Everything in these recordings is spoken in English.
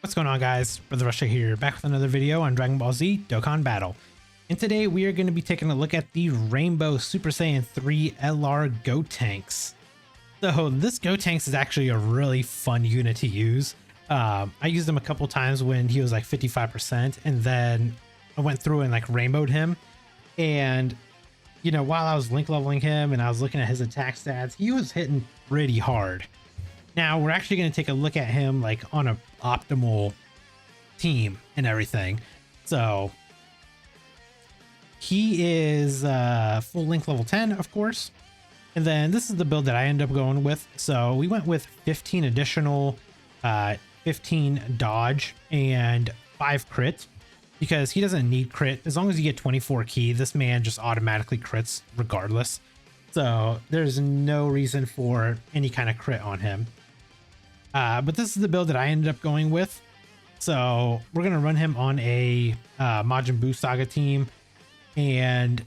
What's going on, guys? Brother Russia here, back with another video on Dragon Ball Z Dokkan Battle. And today we are going to be taking a look at the Rainbow Super Saiyan 3 LR Gotenks. So this Gotenks is actually a really fun unit to use. I used him a couple times when he was like 55%, and then I went through and like rainbowed him. And you know, while I was link leveling him and I was looking at his attack stats, he was hitting pretty hard. Now we're actually going to take a look at him like on a optimal team and everything. So he is full link level 10, of course. And then this is the build that I ended up going with. So we went with 15 additional, 15 dodge and 5 crit, because he doesn't need crit. As long as you get 24 key, this man just automatically crits regardless. So there's no reason for any kind of crit on him. But this is the build that I ended up going with. So we're going to run him on a Majin Buu Saga team. And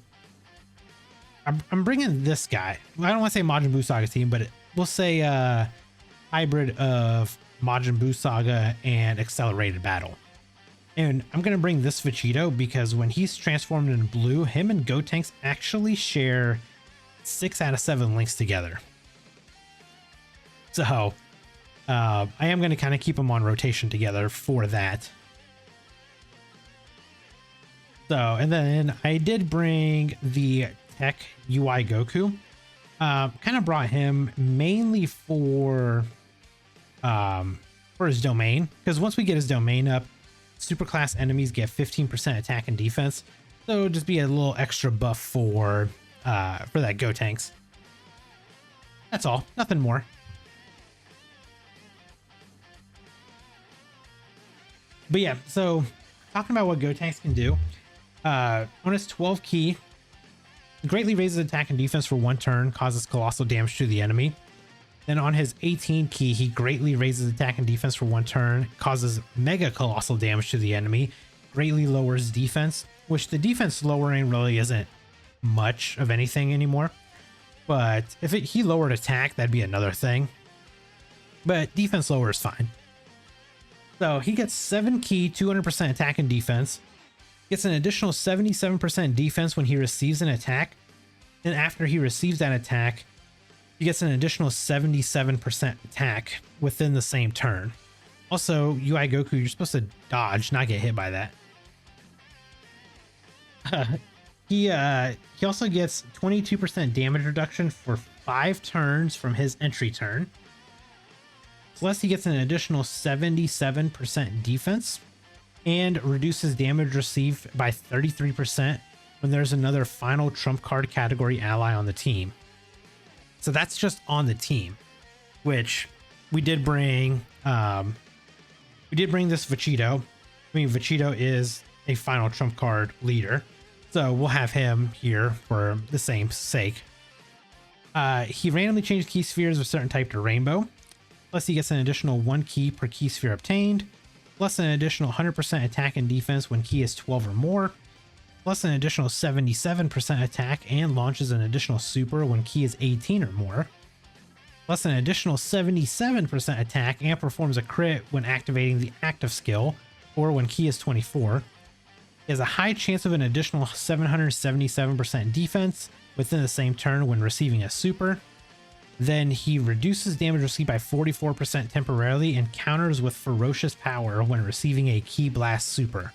I'm bringing this guy. I don't want to say Majin Buu Saga team, but we'll say hybrid of Majin Buu Saga and Accelerated Battle. And I'm going to bring this Vegito because when he's transformed in blue, him and Gotenks actually share 6 out of 7 links together. So I am going to kind of keep them on rotation together for that. So, and then I did bring the TEQ UI Goku. Kind of brought him mainly for his domain, because once we get his domain up, superclass enemies get 15% attack and defense. So just be a little extra buff for that Gotenks. That's all, nothing more. But yeah, so talking about what Gotenks can do, on his 12 key, greatly raises attack and defense for 1 turn, causes colossal damage to the enemy. Then on his 18 key, he greatly raises attack and defense for 1 turn, causes mega colossal damage to the enemy, greatly lowers defense, which the defense lowering really isn't much of anything anymore. But if he lowered attack, that'd be another thing. But defense lower is fine. So he gets 7 key, 200% attack and defense, gets an additional 77% defense when he receives an attack. And after he receives that attack, he gets an additional 77% attack within the same turn. Also, UI Goku, you're supposed to dodge, not get hit by that. He also gets 22% damage reduction for 5 turns from his entry turn. Plus, he gets an additional 77% defense and reduces damage received by 33% when there's another final trump card category ally on the team. So that's just on the team, which we did bring. We did bring this Vegito. I mean, Vegito is a final trump card leader, so we'll have him here for the same sake. He randomly changes key spheres of a certain type to rainbow. Plus, he gets an additional 1 key per key sphere obtained, plus an additional 100% attack and defense when key is 12 or more, plus an additional 77% attack and launches an additional super when key is 18 or more, plus an additional 77% attack and performs a crit when activating the active skill or when key is 24. He has a high chance of an additional 777% defense within the same turn when receiving a super. Then he reduces damage received by 44% temporarily and counters with ferocious power when receiving a Ki Blast super.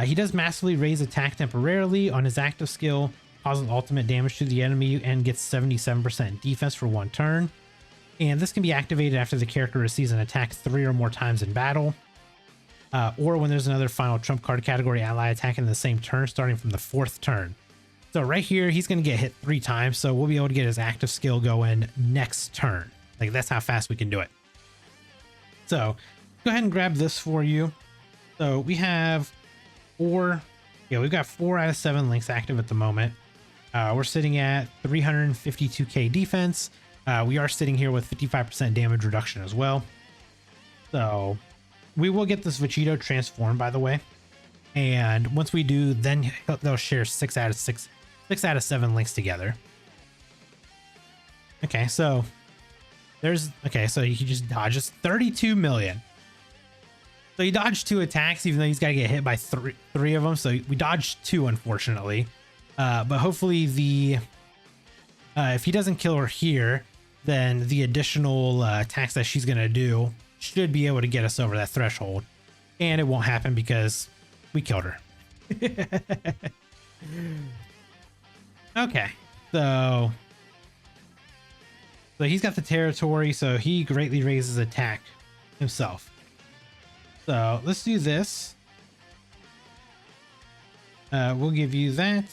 He does massively raise attack temporarily on his active skill, causes ultimate damage to the enemy, and gets 77% defense for 1 turn. And this can be activated after the character receives an attack 3 or more times in battle, or when there's another final trump card category ally attacking the same turn starting from the 4th turn. So right here, he's going to get hit 3 times, so we'll be able to get his active skill going next turn. Like, that's how fast we can do it. So go ahead and grab this for you. So we have we've got 4 out of 7 links active at the moment. We're sitting at 352k defense. We are sitting here with 55% damage reduction as well. So we will get this Vegito transformed, by the way. And once we do, then they'll share 6 out of 7 links together. Okay, so so he just dodges 32 million. So he dodged 2 attacks, even though he's got to get hit by three of them. So we dodged 2, unfortunately. But hopefully if he doesn't kill her here, then the additional attacks that she's going to do should be able to get us over that threshold. And it won't happen because we killed her. Okay, so he's got the territory, so he greatly raises attack himself. So let's do this. We'll give you that,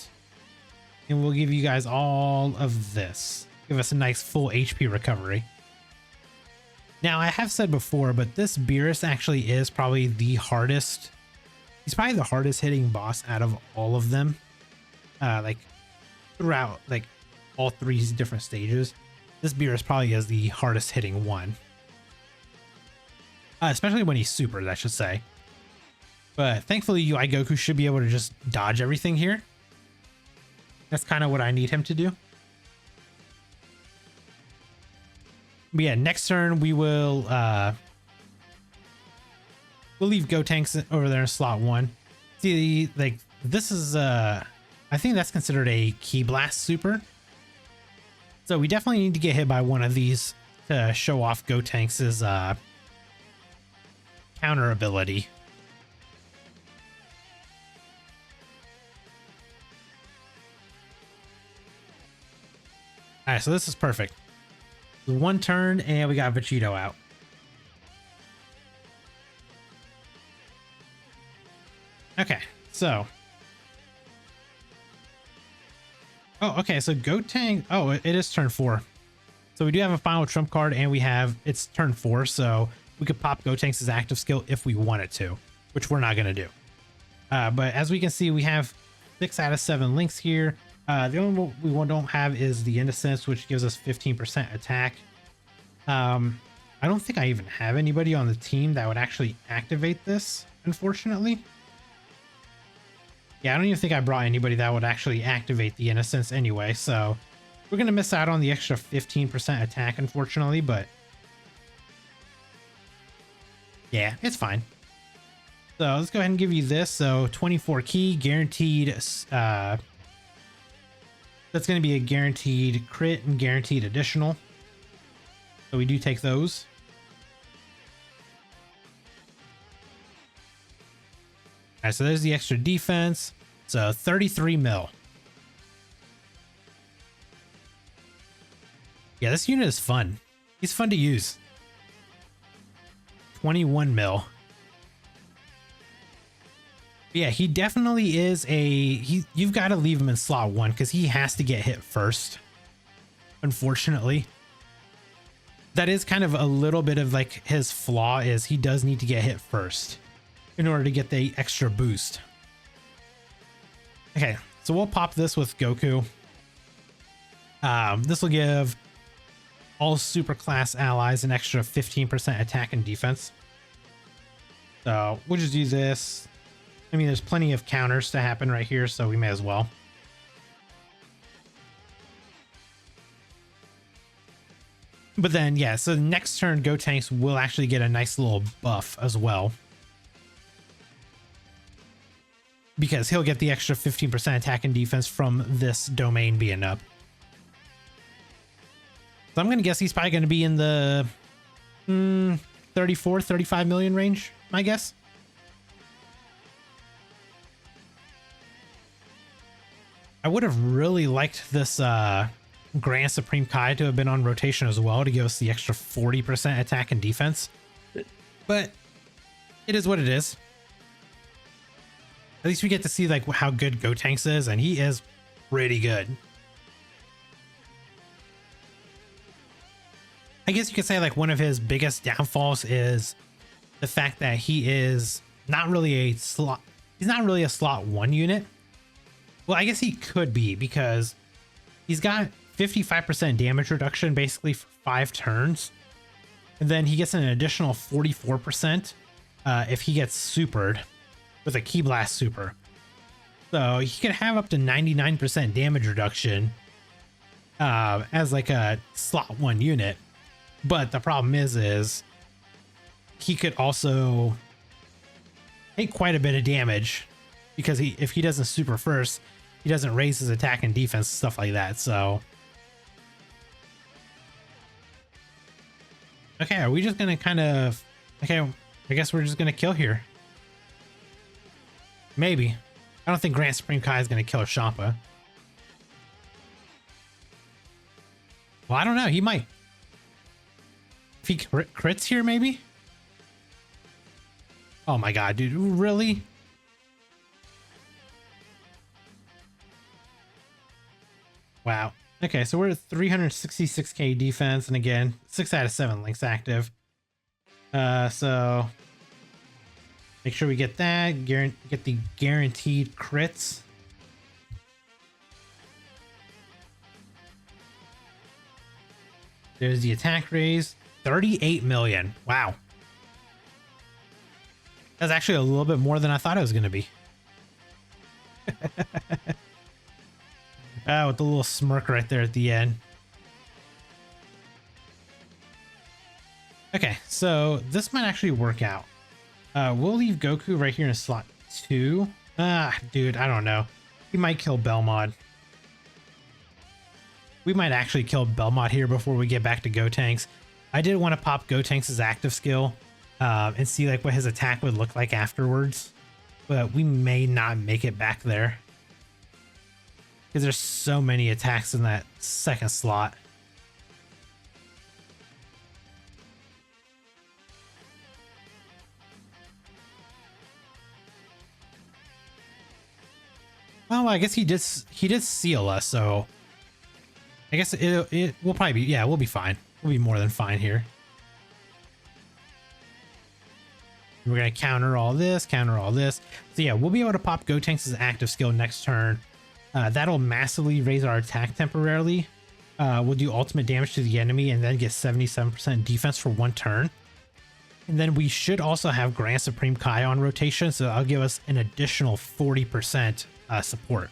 and we'll give you guys all of this. Give us a nice full HP recovery. Now, I have said before, but this Beerus actually is probably the hardest. He's probably the hardest hitting boss out of all of them. Like throughout like all 3 different stages, this Beerus probably is the hardest hitting one. Especially when he's supered, I should say. But thankfully, UI Goku should be able to just dodge everything here. That's kind of what I need him to do. But yeah, next turn we will we'll leave Gotenks over there in slot 1. See, like this is I think that's considered a Ki Blast super. So we definitely need to get hit by one of these to show off Gotenks' counter ability. All right, so this is perfect. 1 turn and we got Vegito out. Okay, so. Oh, okay, so Gotenks. Oh, it is turn 4. So we do have a final trump card and it's turn 4. So we could pop Gotenks' active skill if we wanted to, which we're not going to do. But as we can see, we have 6 out of 7 links here. The only one we don't have is the Innocence, which gives us 15% attack. I don't think I even have anybody on the team that would actually activate this, unfortunately. Yeah, I don't even think I brought anybody that would actually activate the Innocence anyway, so we're going to miss out on the extra 15% attack, unfortunately, but yeah, it's fine. So let's go ahead and give you this. So 24 key, guaranteed. That's going to be a guaranteed crit and guaranteed additional. So we do take those. All right, so there's the extra defense. So 33 mil. Yeah, this unit is fun. He's fun to use. 21 mil. Yeah, he definitely is you've got to leave him in slot 1 because he has to get hit first. Unfortunately. That is kind of a little bit of like his flaw is he does need to get hit first in order to get the extra boost. Okay, so we'll pop this with Goku. This will give all super class allies an extra 15% attack and defense. So we'll just do this. I mean, there's plenty of counters to happen right here, so we may as well. But then, yeah, so next turn, Gotenks will actually get a nice little buff as well. Because he'll get the extra 15% attack and defense from this domain being up. So I'm going to guess he's probably going to be in the 34, 35 million range, I guess. I would have really liked this Grand Supreme Kai to have been on rotation as well to give us the extra 40% attack and defense. But it is what it is. At least we get to see like how good Gotenks is, and he is pretty good. I guess you could say like one of his biggest downfalls is the fact that he is not really a slot. He's not really a slot 1 unit. Well, I guess he could be because he's got 55% damage reduction basically for 5 turns. And then he gets an additional 44% if he gets supered with a Ki Blast super. So he could have up to 99% damage reduction as like a slot 1 unit. But the problem is he could also take quite a bit of damage because if he doesn't super first, he doesn't raise his attack and defense, stuff like that. So, okay, are we just gonna kind of, okay, I guess we're just gonna kill here. Maybe. I don't think Grand Supreme Kai is gonna kill Champa. Well, I don't know. He might. If he crits here, maybe? Oh my god, dude. Really? Wow. Okay, so we're at 366k defense, and again, 6 out of 7 links active. So make sure we get that. Get the guaranteed crits. There's the attack raise. 38 million. Wow. That's actually a little bit more than I thought it was going to be. With the little smirk right there at the end. Okay, so this might actually work out. We'll leave Goku right here in slot 2. Dude, I don't know. He might kill Belmod. We might actually kill Belmod here before we get back to Gotenks. I did want to pop Gotenks' active skill and see like what his attack would look like afterwards, but we may not make it back there because there's so many attacks in that second slot. Well, I guess he did seal us, so I guess it will probably be, yeah, we'll be fine. We'll be more than fine here. We're going to counter all this, counter all this. So yeah, we'll be able to pop Gotenks' active skill next turn. That'll massively raise our attack temporarily. We'll do ultimate damage to the enemy and then get 77% defense for 1 turn. And then we should also have Grand Supreme Kai on rotation, so that'll give us an additional 40% support.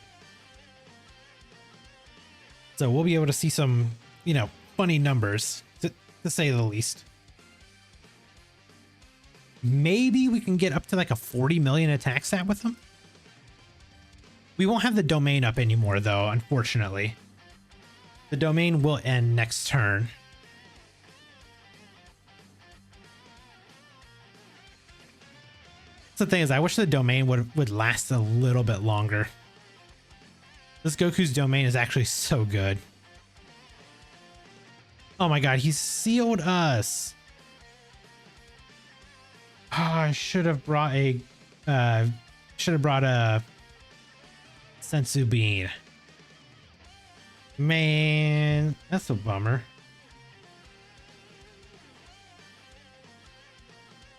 So we'll be able to see some, you know, funny numbers, to say the least. Maybe we can get up to like a 40 million attack stat with them. We won't have the domain up anymore, though, unfortunately. The domain will end next turn. The thing is, I wish the domain would last a little bit longer. This Goku's domain is actually so good. Oh my god, he sealed us. Oh, I should have brought a Sensu Bean. Man, that's a bummer.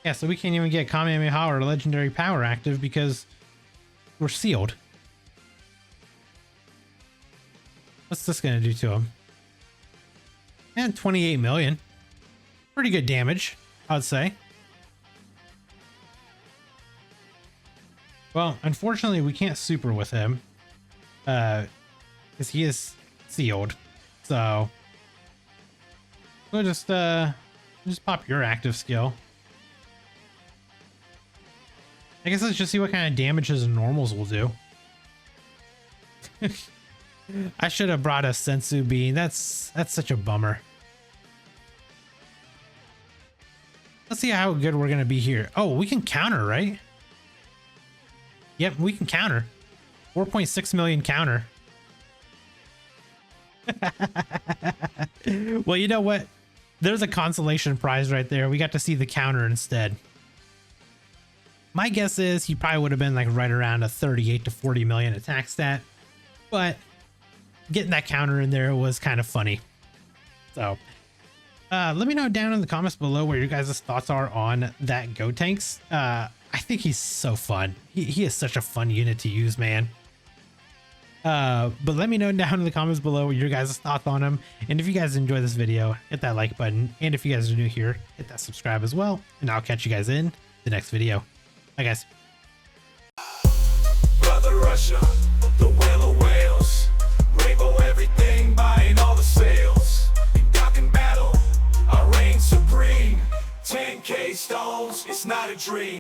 Yeah, so we can't even get Kamehameha or Legendary Power active because we're sealed. What's this gonna do to him? And 28 million. Pretty good damage, I would say. Well, unfortunately, we can't super with him. Because he is sealed. So we'll just pop your active skill. I guess let's just see what kind of damage his normals will do. I should have brought a Sensu Bean. That's such a bummer. Let's see how good we're gonna be here. Oh, we can counter, right? Yep, we can counter. 4.6 million counter. Well, you know what? There's a consolation prize right there. We got to see the counter instead. My guess is he probably would have been like right around a 38 to 40 million attack stat, but getting that counter in there was kind of funny. So let me know down in the comments below what your guys' thoughts are on that Gotenks. I think he's so fun. He is such a fun unit to use, man. But let me know down in the comments below what your guys' thoughts on him. And if you guys enjoy this video, hit that like button. And if you guys are new here, hit that subscribe as well. And I'll catch you guys in the next video. Bye, guys. Brother Russia, the whale of whales, rainbow everything, buying all the sales. In Dokkan battle, I reign supreme. 10K stones, it's not a dream.